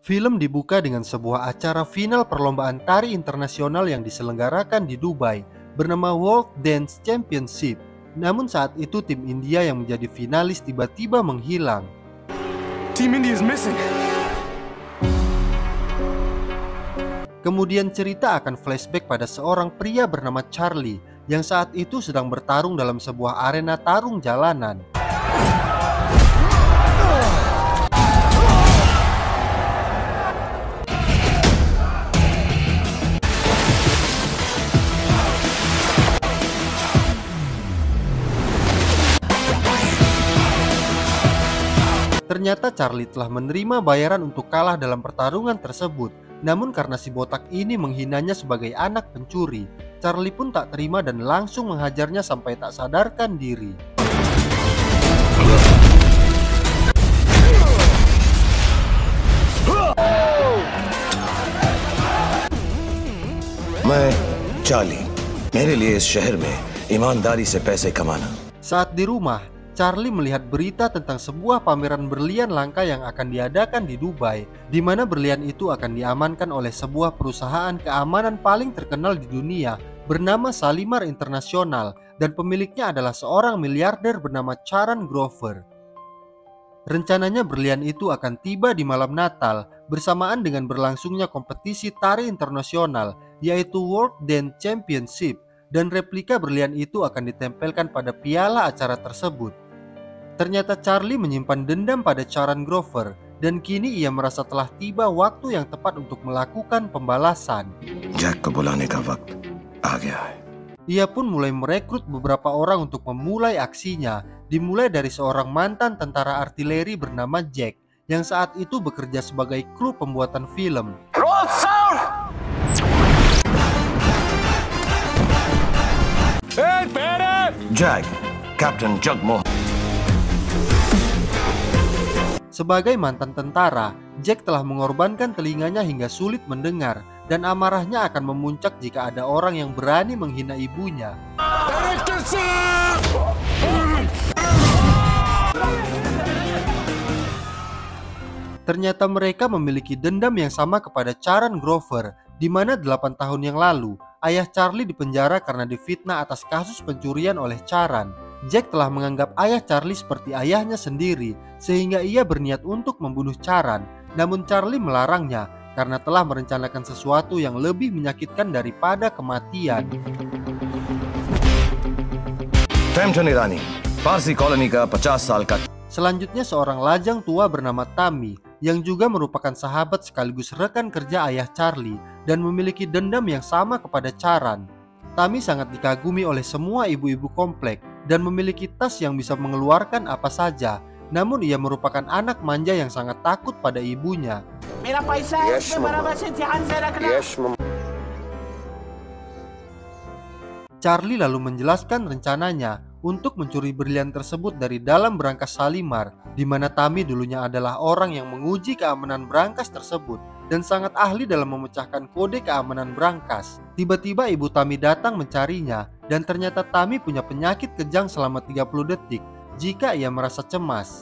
Film dibuka dengan sebuah acara final perlombaan tari internasional yang diselenggarakan di Dubai bernama World Dance Championship. Namun saat itu tim India yang menjadi finalis tiba-tiba menghilang. Team India is missing. Kemudian cerita akan flashback pada seorang pria bernama Charlie yang saat itu sedang bertarung dalam sebuah arena tarung jalanan. Ternyata Charlie telah menerima bayaran untuk kalah dalam pertarungan tersebut. Namun karena si botak ini menghinanya sebagai anak pencuri, Charlie pun tak terima dan langsung menghajarnya sampai tak sadarkan diri. मैं चार्ली, मेरे लिए इस शहर में ईमानदारी से पैसे कमाना. Saat di rumah, Charlie melihat berita tentang sebuah pameran berlian langka yang akan diadakan di Dubai, di mana berlian itu akan diamankan oleh sebuah perusahaan keamanan paling terkenal di dunia bernama Shalimar International, dan pemiliknya adalah seorang miliarder bernama Charan Grover. Rencananya berlian itu akan tiba di malam Natal bersamaan dengan berlangsungnya kompetisi tari internasional, yaitu World Dance Championship, dan replika berlian itu akan ditempelkan pada piala acara tersebut. Ternyata Charlie menyimpan dendam pada Charan Grover, dan kini ia merasa telah tiba waktu yang tepat untuk melakukan pembalasan. Jack को बुलाने का वक्त आ गया है. Ia pun mulai merekrut beberapa orang untuk memulai aksinya, dimulai dari seorang mantan tentara artileri bernama Jack, yang saat itu bekerja sebagai kru pembuatan film. Roll sound. Hey, better. Jack, captain Jagmohan. Sebagai mantan tentara, Jack telah mengorbankan telinganya hingga sulit mendengar, dan amarahnya akan memuncak jika ada orang yang berani menghina ibunya. Ternyata mereka memiliki dendam yang sama kepada Charan Grover, di mana 8 tahun yang lalu, ayah Charlie dipenjara karena difitnah atas kasus pencurian oleh Charan. Jack telah menganggap ayah Charlie seperti ayahnya sendiri, sehingga ia berniat untuk membunuh Charan. Namun Charlie melarangnya karena telah merencanakan sesuatu yang lebih menyakitkan daripada kematian. टैमटन ईरानी, पारसी कॉलोनी का 50 साल का. Selanjutnya seorang lajang tua bernama Tammy, yang juga merupakan sahabat sekaligus rekan kerja ayah Charlie dan memiliki dendam yang sama kepada Charan. Tammy sangat dikagumi oleh semua ibu-ibu komplek dan memiliki tas yang bisa mengeluarkan apa saja. Namun ia merupakan anak manja yang sangat takut pada ibunya. Charlie lalu menjelaskan rencananya untuk mencuri berlian tersebut dari dalam berangkas Shalimar, di mana Tammy dulunya adalah orang yang menguji keamanan berangkas tersebut dan sangat ahli dalam memecahkan kode keamanan berangkas. Tiba-tiba ibu Tammy datang mencarinya, dan ternyata Tammy punya penyakit kejang selama 30 detik jika ia merasa cemas.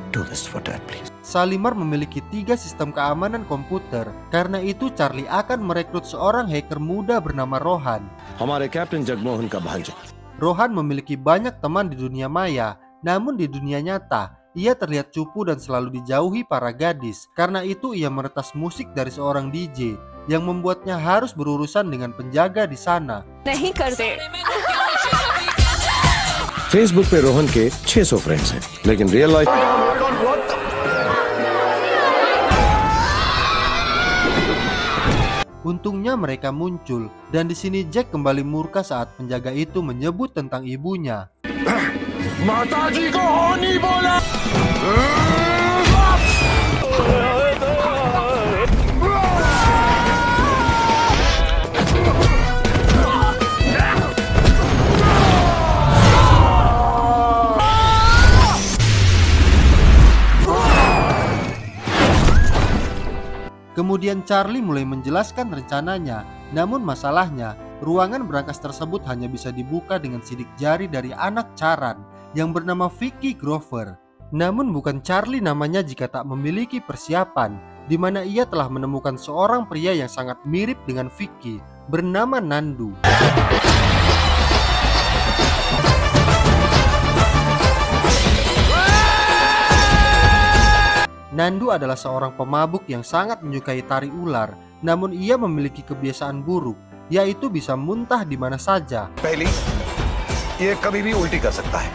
Do this for Dad, please. Shalimar memiliki 3 sistem keamanan komputer. Karena itu Charlie akan merekrut seorang hacker muda bernama Rohan. हमारे कैप्टन जगमोहन का भांजा. Rohan memiliki banyak teman di dunia maya, namun di dunia nyata ia terlihat cupu dan selalu dijauhi para gadis. Karena itu ia meretas musik dari seorang DJ yang membuatnya harus berurusan dengan penjaga di sana. नहीं करते। फेसबुक पे रोहन के 600 फ्रेंड्स हैं, लेकिन real life. Untungnya mereka muncul, dan di sini Jack kembali murka saat penjaga itu menyebut tentang ibunya. माताजी को होनी बोला. Kemudian Charlie mulai menjelaskan rencananya. Namun masalahnya, ruangan brankas tersebut hanya bisa dibuka dengan sidik jari dari anak Charan yang bernama Vicky Grover. Namun bukan Charlie namanya jika tak memiliki persiapan, di mana ia telah menemukan seorang pria yang sangat mirip dengan Vicky bernama Nandu. Nandu adalah seorang pemabuk yang sangat menyukai tari ular, namun ia memiliki kebiasaan buruk, yaitu bisa muntah di mana saja. पहली, ये कभी भी उल्टी कर सकता है।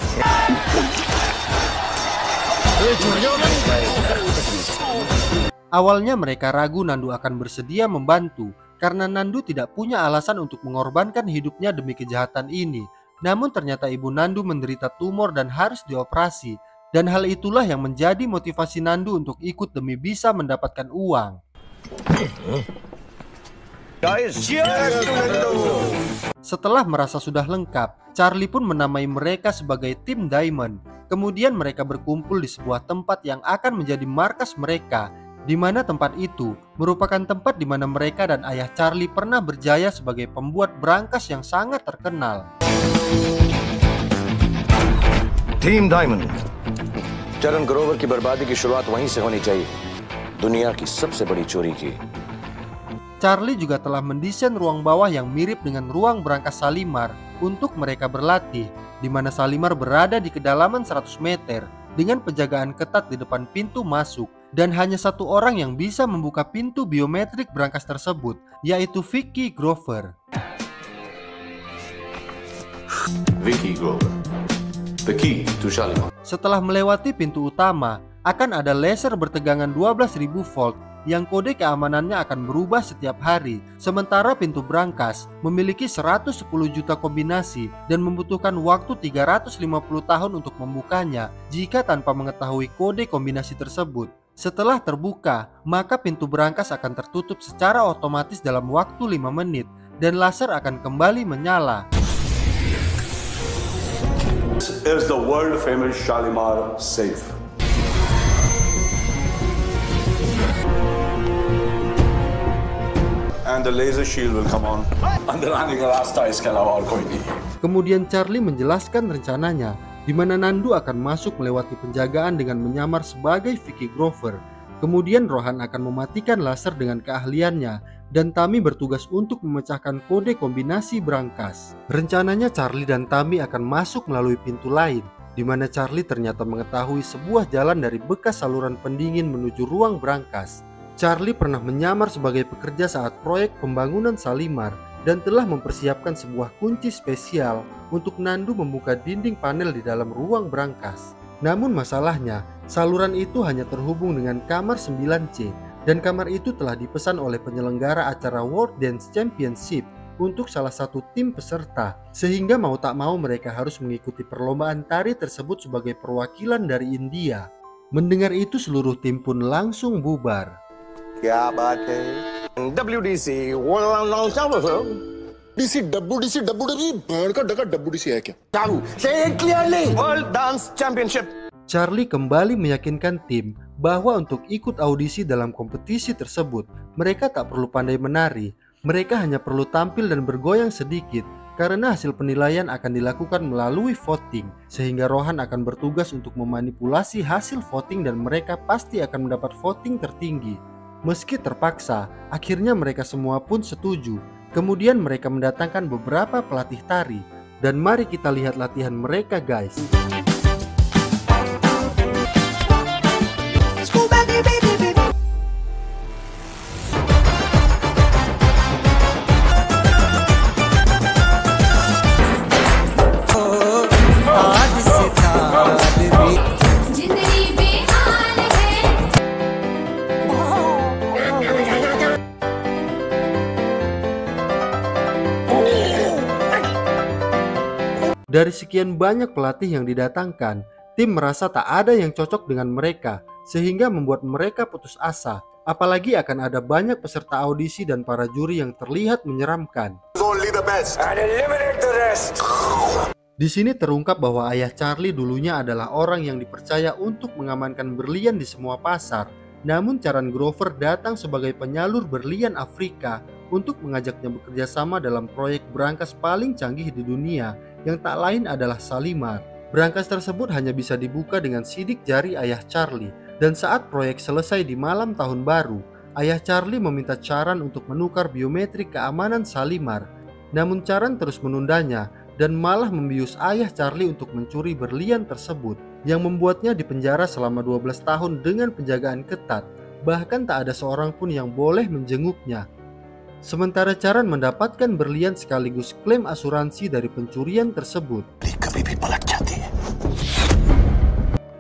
Awalnya mereka ragu Nandu akan bersedia membantu, karena Nandu tidak punya alasan untuk mengorbankan hidupnya demi kejahatan ini. Namun ternyata ibu Nandu menderita tumor dan harus dioperasi. Dan hal itulah yang menjadi motivasi Nandu untuk ikut demi bisa mendapatkan uang. Setelah merasa sudah lengkap, Charlie pun menamai mereka sebagai tim Diamond. Kemudian mereka berkumpul di sebuah tempat yang akan menjadi markas mereka, di mana tempat itu merupakan tempat di mana mereka dan ayah Charlie pernah berjaya sebagai pembuat brankas yang sangat terkenal. Team diamond, चरण ग्रोवर की बर्बादी की शुरुआत वहीं से होनी चाहिए। दुनिया की सबसे बड़ी चोरी की। Charlie juga telah mendesain ruang bawah yang mirip dengan ruang brankas Shalimar untuk mereka berlatih, di mana Shalimar berada di kedalaman 100 meter dengan penjagaan ketat di depan pintu masuk, dan hanya satu orang yang bisa membuka pintu biometrik brankas tersebut, yaitu Vicky Grover. Vicky Grover, the key to Shalimar. Setelah melewati pintu utama, akan ada laser bertegangan 12.000 volt yang kode keamanannya akan berubah setiap hari. Sementara pintu brankas memiliki 110 juta kombinasi dan membutuhkan waktu 350 tahun untuk membukanya jika tanpa mengetahui kode kombinasi tersebut. Setelah terbuka, maka pintu brankas akan tertutup secara otomatis dalam waktu 5 menit dan laser akan kembali menyala. This is the world famous Shalimar safe. And the laser shield will come on. अंदर आने का रास्ता इसके अलावा और कोई नहीं. Kemudian Charlie menjelaskan rencananya, di mana Nandu akan masuk melewati penjagaan dengan menyamar sebagai Vicky Grover. Kemudian Rohan akan mematikan laser dengan keahliannya, dan Tami bertugas untuk memecahkan kode kombinasi brankas. Rencananya Charlie dan Tami akan masuk melalui pintu lain, di mana Charlie ternyata mengetahui sebuah jalan dari bekas saluran pendingin menuju ruang brankas. Charlie pernah menyamar sebagai pekerja saat proyek pembangunan Shalimar dan telah mempersiapkan sebuah kunci spesial untuk Nandu membuka dinding panel di dalam ruang brankas. Namun masalahnya, saluran itu hanya terhubung dengan kamar 9C, dan kamar itu telah dipesan oleh penyelenggara acara World Dance Championship untuk salah satu tim peserta, sehingga mau tak mau mereka harus mengikuti perlombaan tari tersebut sebagai perwakilan dari India. Mendengar itu seluruh tim pun langsung bubar. क्या बात है WDC WDC भैंड का डका WDC है क्या say it clearly World Dance Championship. Charlie kembali meyakinkan tim bahwa untuk ikut audisi dalam kompetisi tersebut mereka tak perlu pandai menari, mereka hanya perlu tampil dan bergoyang sedikit karena hasil penilaian akan dilakukan melalui voting, sehingga Rohan akan bertugas untuk memanipulasi hasil voting dan mereka pasti akan mendapat voting tertinggi. Meski terpaksa, akhirnya mereka semua pun setuju. Kemudian mereka mendatangkan beberapa pelatih tari. Dan mari kita lihat latihan mereka, guys. Dari sekian banyak pelatih yang didatangkan, tim merasa tak ada yang cocok dengan mereka, sehingga membuat mereka putus asa. Apalagi akan ada banyak peserta audisi dan para juri yang terlihat menyeramkan. Only the best and eliminate the rest. Di sini terungkap bahwa ayah Charlie dulunya adalah orang yang dipercaya untuk mengamankan berlian di semua pasar. Namun Charan Grover datang sebagai penyalur berlian Afrika untuk mengajaknya bekerja sama dalam proyek berangkas paling canggih di dunia yang tak lain adalah Shalimar. Berangkas tersebut hanya bisa dibuka dengan sidik jari ayah Charlie, dan saat proyek selesai di malam tahun baru, ayah Charlie meminta Charan untuk menukar biometrik keamanan Shalimar. Namun Charan terus menundanya dan malah membius ayah Charlie untuk mencuri berlian tersebut, yang membuatnya dipenjara selama 12 tahun dengan penjagaan ketat. Bahkan tak ada seorang pun yang boleh menjenguknya. Sementara Charan mendapatkan berlian sekaligus klaim asuransi dari pencurian tersebut.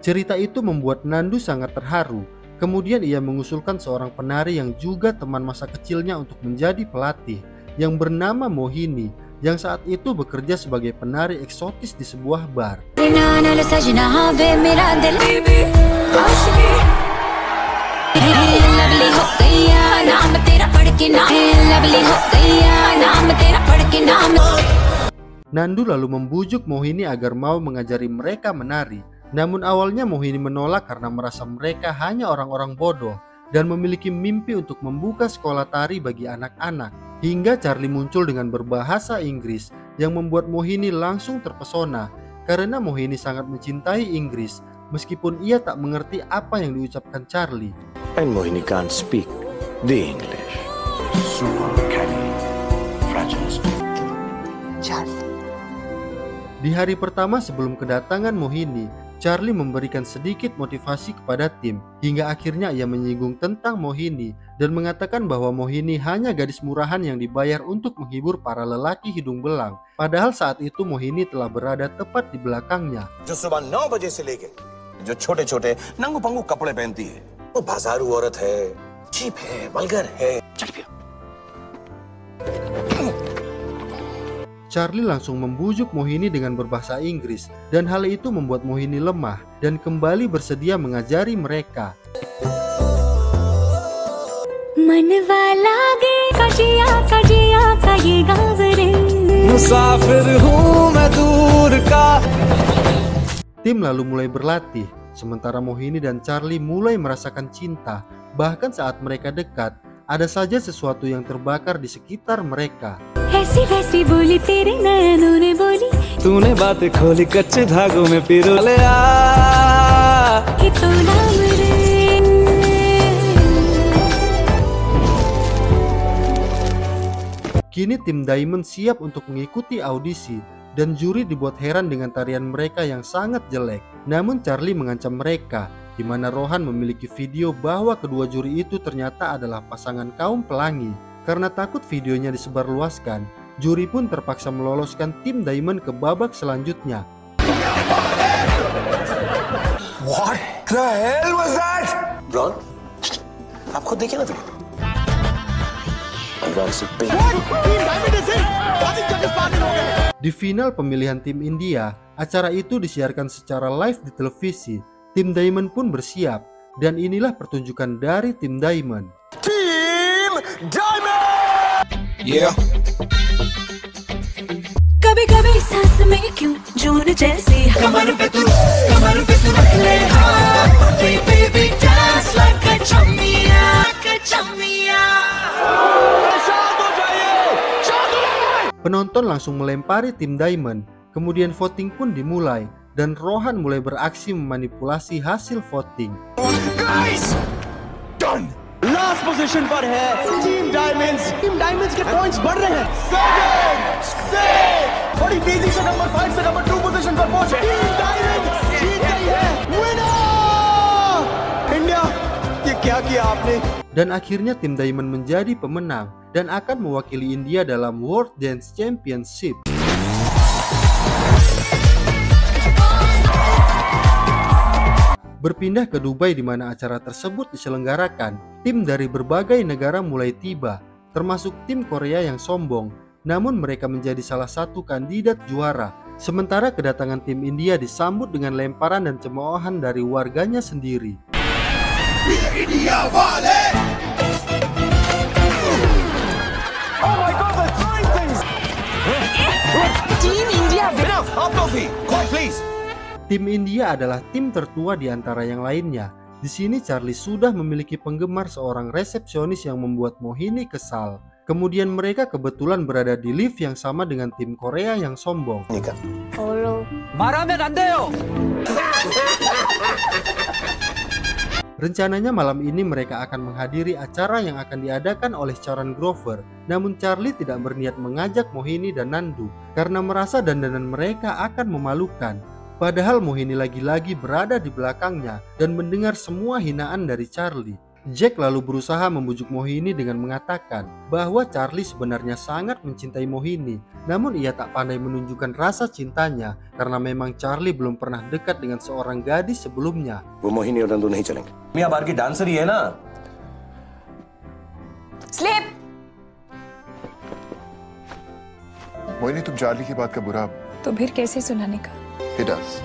Cerita itu membuat Nandu sangat terharu. Kemudian ia mengusulkan seorang penari yang juga teman masa kecilnya untuk menjadi pelatih, yang bernama Mohini, yang saat itu bekerja sebagai penari eksotis di sebuah bar. Nandu lalu membujuk Mohini agar mau mengajari mereka menari. Namun awalnya Mohini menolak karena merasa mereka hanya orang-orang bodoh dan memiliki mimpi untuk membuka sekolah tari bagi anak-anak. Hingga Charlie muncul dengan berbahasa Inggris yang membuat Mohini langsung terpesona karena Mohini sangat mencintai Inggris meskipun ia tak mengerti apa yang diucapkan Charlie. And Mohini can't speak the English. Super canny, fragile. Di hari pertama sebelum kedatangan Mohini, Charlie memberikan sedikit motivasi kepada tim, hingga akhirnya ia menyinggung tentang Mohini dan mengatakan bahwa Mohini hanya gadis murahan yang dibayar untuk menghibur para lelaki hidung belang. Padahal saat itu Mohini telah berada tepat di belakangnya. जो सुबह 9 बजे से लेके जो छोटे-छोटे नंगू-पंगू कपड़े पहनती है, वो बाजारू औरत है, चीप है, वल्गर है। चल पिया। Charlie langsung membujuk Mohini dengan berbahasa Inggris, dan hal itu membuat Mohini lemah dan kembali bersedia mengajari mereka. Tim lalu mulai berlatih, sementara Mohini dan Charlie mulai merasakan cinta. Bahkan saat mereka dekat, ada saja sesuatu yang terbakar di sekitar mereka. तूने बातें खोली कच्चे धागों में पिरो ले आ Kini tim Diamond siap untuk mengikuti audisi dan juri dibuat heran dengan tarian mereka yang sangat jelek. Namun Charlie mengancam mereka, di mana Rohan memiliki video bahwa kedua juri itu ternyata adalah pasangan kaum pelangi. Karena takut videonya disebarluaskan, juri pun terpaksa meloloskan tim Diamond ke babak selanjutnya. What the hell was that? Ron, आप खुद देखिए ना फिर। Di final pemilihan tim India, acara itu disiarkan secara live di televisi. Tim Diamond pun bersiap, dan inilah pertunjukan dari tim Diamond. Team Diamond! Yeah. कभी-कभी सांस में क्यों जून जैसी कमर पे तू रख ले हाथ baby dance like a chummiya Penonton langsung melempari tim Diamond, kemudian voting pun dimulai dan Rohan mulai beraksi memanipulasi hasil voting. Guys! Done! Last position पर है टीम डायमंड्स के पॉइंट्स बढ़ रहे हैं 7, 6, बड़ी तेजी से नंबर 5 से नंबर 2 पोजीशन पर पहुंचे। टीम डायमंड्स जीत गई है विनर इंडिया ये क्या किया आपने Dan akhirnya tim Diamond menjadi pemenang dan akan mewakili India dalam World Dance Championship. Berpindah ke Dubai di mana acara tersebut diselenggarakan, tim dari berbagai negara mulai tiba, termasuk tim Korea yang sombong, namun mereka menjadi salah satu kandidat juara. Sementara kedatangan tim India disambut dengan lemparan dan cemoohan dari warganya sendiri. Oh my God, they're throwing things! Team India Enough! आप लोग भी, quiet please! Tim India adalah tim tertua di antara yang lainnya. Di sini Charlie sudah memiliki penggemar seorang resepsionis yang membuat Mohini kesal. Kemudian mereka kebetulan berada di lift yang sama dengan tim Korea yang sombong. Rencananya malam ini mereka akan menghadiri acara yang akan diadakan oleh Charan Grover. Namun Charlie tidak berniat mengajak Mohini dan Nandu karena merasa dandanan mereka akan memalukan. Padahal Mohini lagi-lagi berada di belakangnya dan mendengar semua hinaan dari Charlie. Jack lalu berusaha membujuk Mohini dengan mengatakan bahwa Charlie sebenarnya sangat mencintai Mohini. Namun ia tak pandai menunjukkan rasa cintanya karena memang Charlie belum pernah dekat dengan seorang gadis sebelumnya. वो मोहिनी और नंदू नहीं चलेंगे। मियां बार की डांसर ही है ना। स्लिप। मोहिनी तुम चार्ली की बात का बुरा तो फिर कैसे सुनाने का? He does.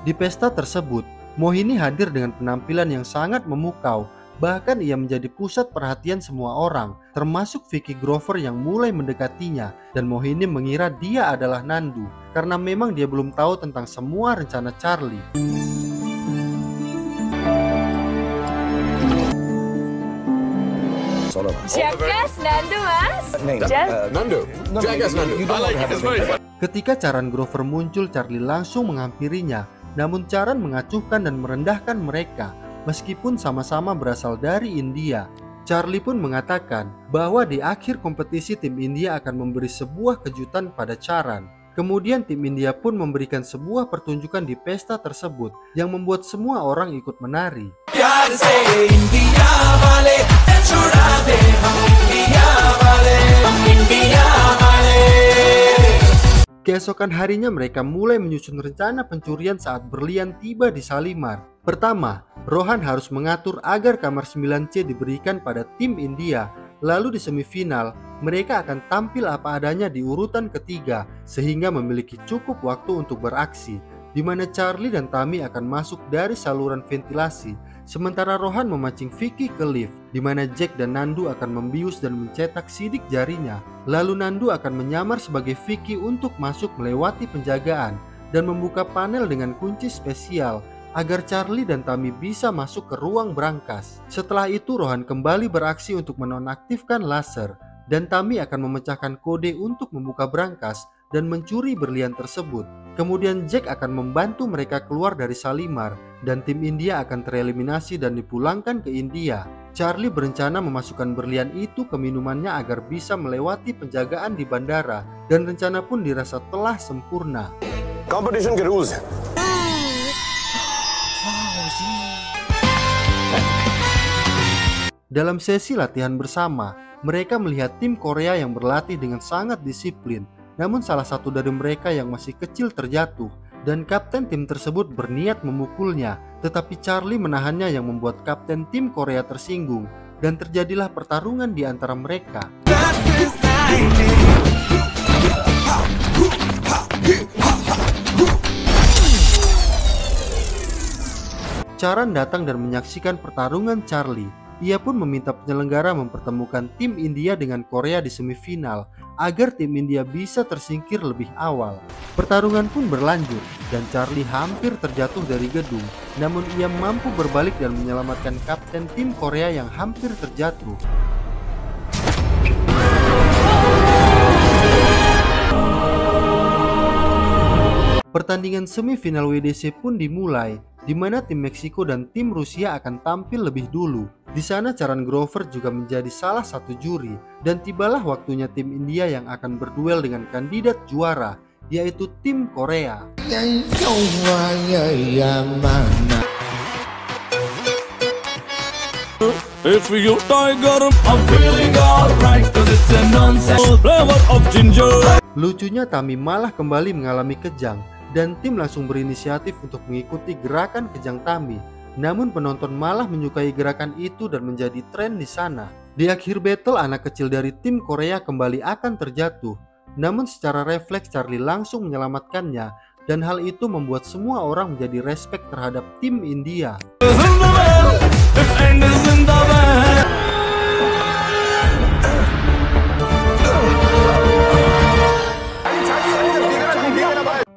Di pesta tersebut, Mohini hadir dengan penampilan yang sangat memukau. Bahkan ia menjadi pusat perhatian semua orang, termasuk Vicky Grover yang mulai mendekatinya. Dan Mohini mengira dia adalah Nandu, karena memang dia belum tahu tentang semua rencana Charlie. Jackass Nandu, Mas. Nando. Jackass Nando. Ketika Charan Grover muncul, Charlie langsung menghampirinya. Namun Charan mengacuhkan dan merendahkan mereka, meskipun sama-sama berasal dari India. Charlie pun mengatakan bahwa di akhir kompetisi tim India akan memberi sebuah kejutan pada Charan. Kemudian tim India pun memberikan sebuah pertunjukan di pesta tersebut yang membuat semua orang ikut menari. Keesokan harinya mereka mulai menyusun rencana pencurian saat berlian tiba di Shalimar. Pertama, Rohan harus mengatur agar kamar 9C diberikan pada tim India. Lalu di semifinal, mereka akan tampil apa adanya di urutan ketiga sehingga memiliki cukup waktu untuk beraksi, di mana Charlie dan Tammy akan masuk dari saluran ventilasi. Sementara Rohan memancing Vicky ke lift, di mana Jack dan Nandu akan membius dan mencetak sidik jarinya. Lalu Nandu akan menyamar sebagai Vicky untuk masuk melewati penjagaan dan membuka panel dengan kunci spesial agar Charlie dan Tammy bisa masuk ke ruang brankas. Setelah itu Rohan kembali beraksi untuk menonaktifkan laser dan Tammy akan memecahkan kode untuk membuka brankas dan mencuri berlian tersebut. Kemudian Jack akan membantu mereka keluar dari Shalimar dan tim India akan tereliminasi dan dipulangkan ke India. Charlie berencana memasukkan berlian itu ke minumannya agar bisa melewati penjagaan di bandara dan rencana pun dirasa telah sempurna. Competition के रूल्स हैं। Dalam sesi latihan bersama, mereka melihat tim Korea yang berlatih dengan sangat disiplin. Namun salah satu dari mereka yang masih kecil terjatuh dan kapten tim tersebut berniat memukulnya. Tetapi Charlie menahannya yang membuat kapten tim Korea tersinggung dan terjadilah pertarungan di antara mereka. Charan datang dan menyaksikan pertarungan Charlie. Ia pun meminta penyelenggara mempertemukan tim India dengan Korea di semifinal agar tim India bisa tersingkir lebih awal. Pertarungan pun berlanjut dan Charlie hampir terjatuh dari gedung. Namun ia mampu berbalik dan menyelamatkan kapten tim Korea yang hampir terjatuh. Pertandingan semifinal WDC pun dimulai, di mana tim Meksiko dan tim Rusia akan tampil lebih dulu. Di sana Charan Grover juga menjadi salah satu juri dan tibalah waktunya tim India yang akan berduel dengan kandidat juara, yaitu tim Korea. If you tiger, I'm feeling alright, 'cause it's a nonsense flavor of ginger. Lucunya Tammy malah kembali mengalami kejang dan tim langsung berinisiatif untuk mengikuti gerakan kejang Tammy. Namun penonton malah menyukai gerakan itu dan menjadi tren di sana. Di akhir battle, anak kecil dari tim Korea kembali akan terjatuh. Namun secara refleks Charlie langsung menyelamatkannya dan hal itu membuat semua orang menjadi respect terhadap tim India.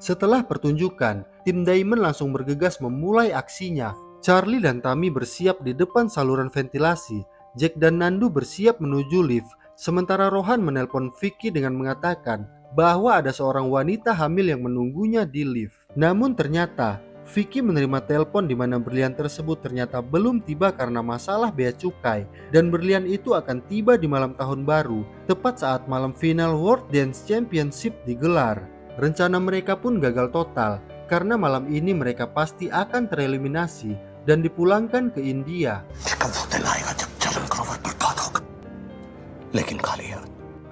Setelah pertunjukan, tim Diamond langsung bergegas memulai aksinya. Charlie dan Tammy bersiap di depan saluran ventilasi Jack dan Nandu bersiap menuju lift, sementara Rohan menelpon Vicky dengan mengatakan bahwa ada seorang wanita hamil yang menunggunya di lift. Namun ternyata Vicky menerima telepon di mana berlian tersebut ternyata belum tiba karena masalah bea cukai, dan berlian itu akan tiba di malam tahun baru, tepat saat malam final World Dance Championship digelar. Rencana mereka pun gagal total karena malam ini mereka pasti akan tereliminasi dan dipulangkan ke India.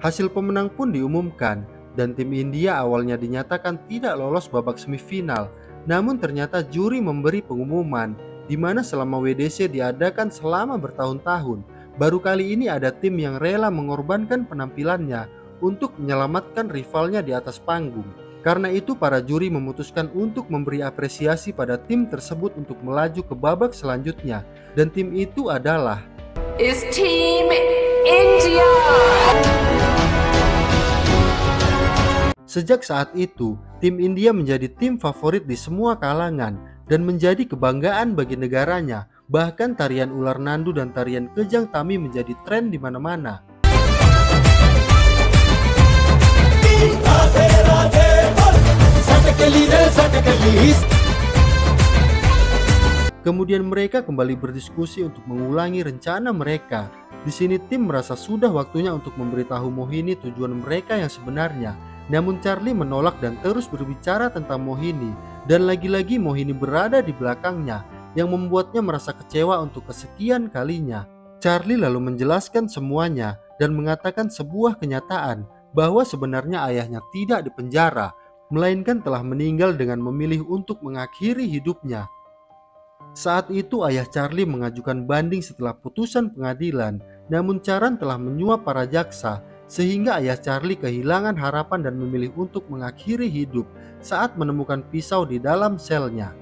Hasil pemenang pun diumumkan dan tim India awalnya dinyatakan tidak lolos babak semifinal. Namun ternyata juri memberi pengumuman di mana selama WDC diadakan selama bertahun-tahun, baru kali ini ada tim yang rela mengorbankan penampilannya untuk menyelamatkan rivalnya di atas panggung. Karena itu para juri memutuskan untuk memberi apresiasi pada tim tersebut untuk melaju ke babak selanjutnya, dan tim itu adalah Team India. Sejak saat itu, tim India menjadi tim favorit di semua kalangan dan menjadi kebanggaan bagi negaranya. Bahkan tarian ular Nandu dan tarian kejang Tami menjadi tren di mana-mana. Kemudian mereka kembali berdiskusi untuk mengulangi rencana mereka. Di sini tim merasa sudah waktunya untuk memberitahu Mohini tujuan mereka yang sebenarnya. Namun Charlie menolak dan terus berbicara tentang Mohini, dan lagi-lagi Mohini berada di belakangnya yang membuatnya merasa kecewa untuk kesekian kalinya. Charlie lalu menjelaskan semuanya dan mengatakan sebuah kenyataan bahwa sebenarnya ayahnya tidak dipenjara, melainkan telah meninggal dengan memilih untuk mengakhiri hidupnya. Saat itu ayah Charlie mengajukan banding setelah putusan pengadilan, namun Charan telah menyuap para jaksa sehingga ayah Charlie kehilangan harapan dan memilih untuk mengakhiri hidup saat menemukan pisau di dalam selnya.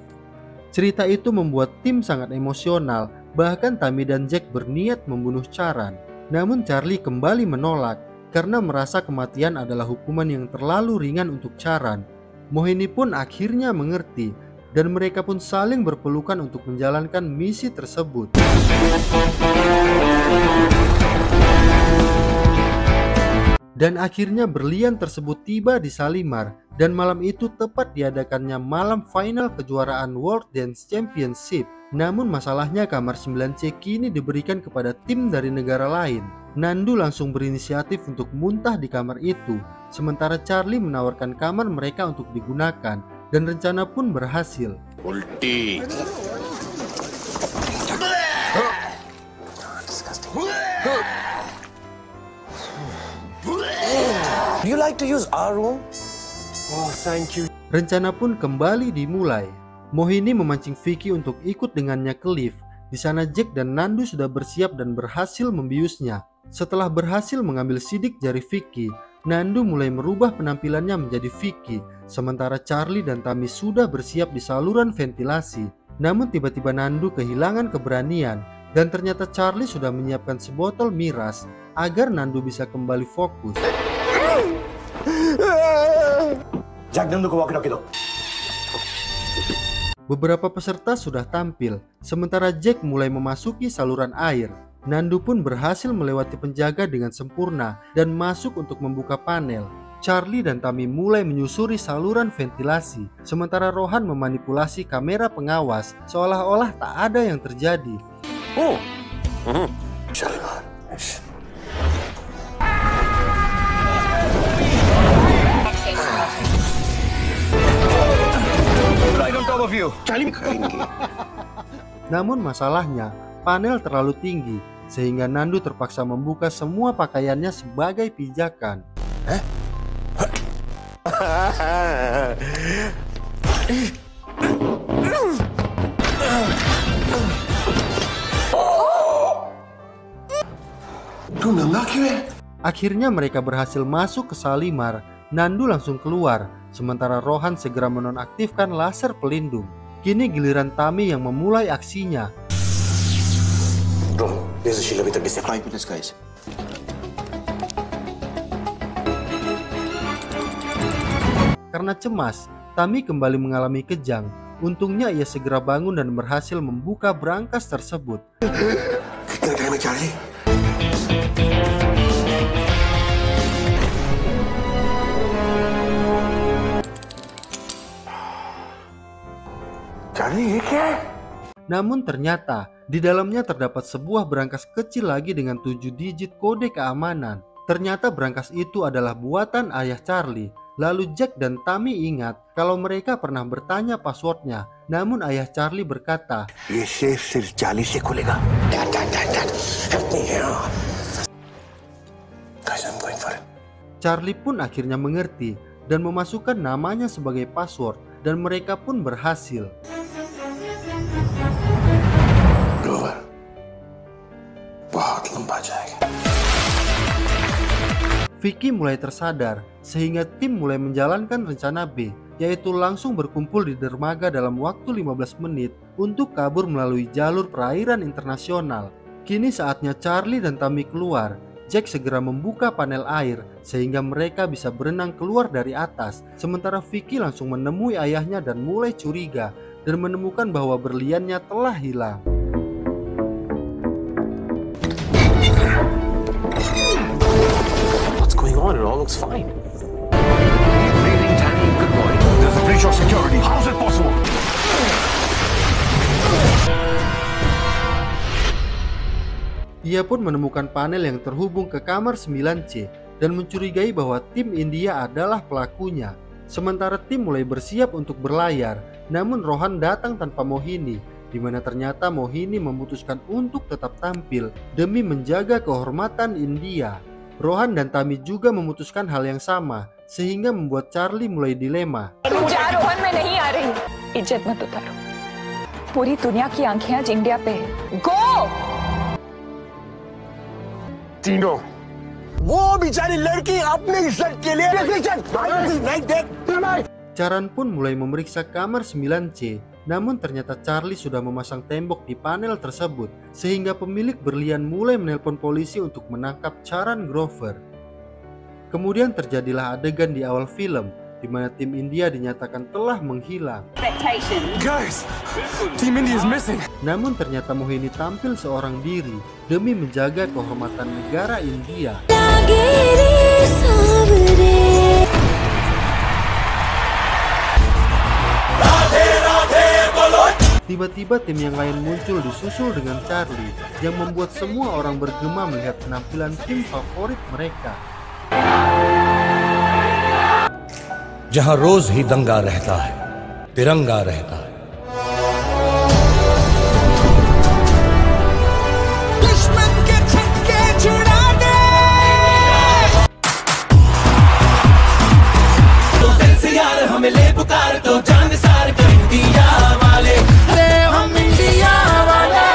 Cerita itu membuat tim sangat emosional, bahkan Tami dan Jack berniat membunuh Charan. Namun Charlie kembali menolak karena merasa kematian adalah hukuman yang terlalu ringan untuk Charan. Mohini pun akhirnya mengerti dan mereka pun saling berpelukan untuk menjalankan misi tersebut. Dan akhirnya berlian tersebut tiba di Shalimar, dan malam itu tepat diadakannya malam final kejuaraan World Dance Championship. Namun masalahnya kamar 9C kini diberikan kepada tim dari negara lain. Nandu langsung berinisiatif untuk muntah di kamar itu, sementara Charlie menawarkan kamar mereka untuk digunakan, dan rencana pun berhasil. Ulti. Do you like to use our room? Oh, thank you. Rencana pun kembali dimulai. Mohini memancing Vicky untuk ikut dengannya ke lift. Di sana Jack dan Nandu sudah bersiap dan berhasil membiusnya. Setelah berhasil mengambil sidik jari Vicky, Nandu mulai merubah penampilannya menjadi Vicky, sementara Charlie dan Tami sudah bersiap di saluran ventilasi. Namun tiba-tiba Nandu kehilangan keberanian, dan ternyata Charlie sudah menyiapkan sebotol miras agar Nandu bisa kembali fokus. Beberapa peserta sudah tampil, sementara Jack mulai memasuki saluran air. Nandu pun berhasil melewati penjaga dengan sempurna dan masuk untuk membuka panel. Charlie dan Tami mulai menyusuri saluran ventilasi, sementara Rohan memanipulasi kamera pengawas seolah-olah tak ada yang terjadi. Shalimar. Right on top of you. Namun masalahnya, panel terlalu tinggi sehingga Nandu terpaksa membuka semua pakaiannya sebagai pijakan. Akhirnya mereka berhasil masuk ke Shalimar. Nandu langsung keluar, sementara Rohan segera menonaktifkan laser pelindung. Kini giliran Tami yang memulai aksinya. Bro, there's a Sheila with a 5 minutes, guys. Karena cemas, Tami kembali mengalami kejang. Untungnya ia segera bangun dan berhasil membuka brankas tersebut. कितना टाइम है Charlie? Namun ternyata di dalamnya terdapat sebuah berangkas kecil lagi dengan 7 digit kode keamanan. Ternyata berangkas itu adalah buatan ayah Charlie. Lalu Jack dan Tammy ingat kalau mereka pernah bertanya passwordnya. Namun ayah Charlie berkata, ये सेफ सिर्फ जाली से खुलेगा। Guys, I'm going for it. Charlie pun akhirnya mengerti dan memasukkan namanya sebagai password dan mereka pun berhasil. Grover, बहुत लंबा जाएगा। Vicky mulai tersadar sehingga tim mulai menjalankan rencana B, yaitu langsung berkumpul di dermaga dalam waktu 15 menit untuk kabur melalui jalur perairan internasional. Kini saatnya Charlie dan Tammy keluar. Jack segera membuka panel air sehingga mereka bisa berenang keluar dari atas. Sementara Vicky langsung menemui ayahnya dan mulai curiga dan menemukan bahwa berliannya telah hilang. What's going on? It all looks fine. Reading Tanny, good morning. There's a breach of security. How's it possible? Ia pun menemukan panel yang terhubung ke kamar 9C dan mencurigai bahwa tim India adalah pelakunya. Sementara tim mulai bersiap untuk berlayar, namun Rohan datang tanpa Mohini, di mana ternyata Mohini memutuskan untuk tetap tampil demi menjaga kehormatan India. Rohan dan Tammy juga memutuskan hal yang sama, sehingga membuat Charlie mulai dilema. जा रोहन मैं नहीं आ रही इज्जत मत उतारो पूरी दुनिया की आंखें आज इंडिया पे है गो तीनों वो बेचारी लड़की अपनी इज्जत के लिए Charan pun mulai memeriksa kamar 9C, namun ternyata Charlie sudah memasang tembok di panel tersebut, sehingga pemilik berlian mulai menelpon polisi untuk menangkap Charan Grover. Kemudian terjadilah adegan di awal film, di mana tim India dinyatakan telah menghilang. Guys, Team India is missing. Namun ternyata Mohini tampil seorang diri demi menjaga kehormatan negara India. Tiba-tiba tim yang lain muncul disusul dengan Charlie, yang membuat semua orang bergema melihat penampilan tim favorit mereka. जहां रोज ही दंगा रहता है, तिरंगा रहता है। दुश्मन के छक्के छुड़ा दे तो दिल से यार हमें ले पुकार तो जान सार कर इंडिया वाले हम इंडिया वाले।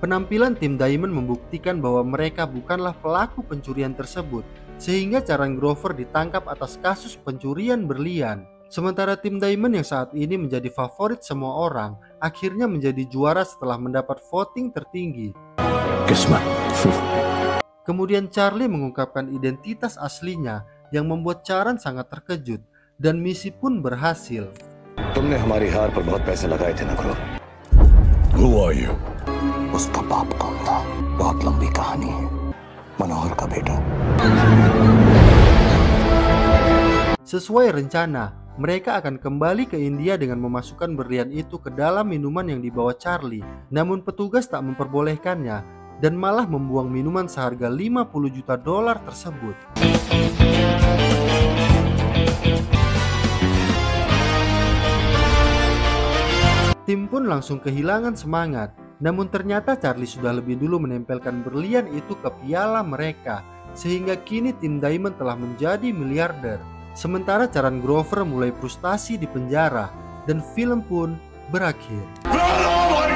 Penampilan tim Diamond membuktikan bahwa mereka bukanlah pelaku pencurian tersebut, sehingga Charan Grover ditangkap atas kasus pencurian berlian. Sementara tim Diamond yang saat ini menjadi favorit semua orang, akhirnya menjadi juara setelah mendapat voting tertinggi. Kismat. Kemudian Charlie mengungkapkan identitas aslinya yang membuat Charan sangat terkejut, dan misi pun berhasil. तुमने हमारी हार पर बहुत पैसे लगाए थे ना Grover. Who are you? उसका बाप कौन था? बहुत लंबी कहानी है। मनोहर का बेटा। Sesuai rencana, mereka akan kembali ke India dengan memasukkan berlian itu ke dalam minuman yang dibawa Charlie. Namun petugas tak memperbolehkannya dan malah membuang minuman seharga $50 juta tersebut. Tim pun langsung kehilangan semangat. Namun ternyata Charlie sudah lebih dulu menempelkan berlian itu ke piala mereka, sehingga kini tim Diamond telah menjadi miliarder. Sementara Charan Grover mulai frustasi di penjara dan film pun berakhir. Run, all my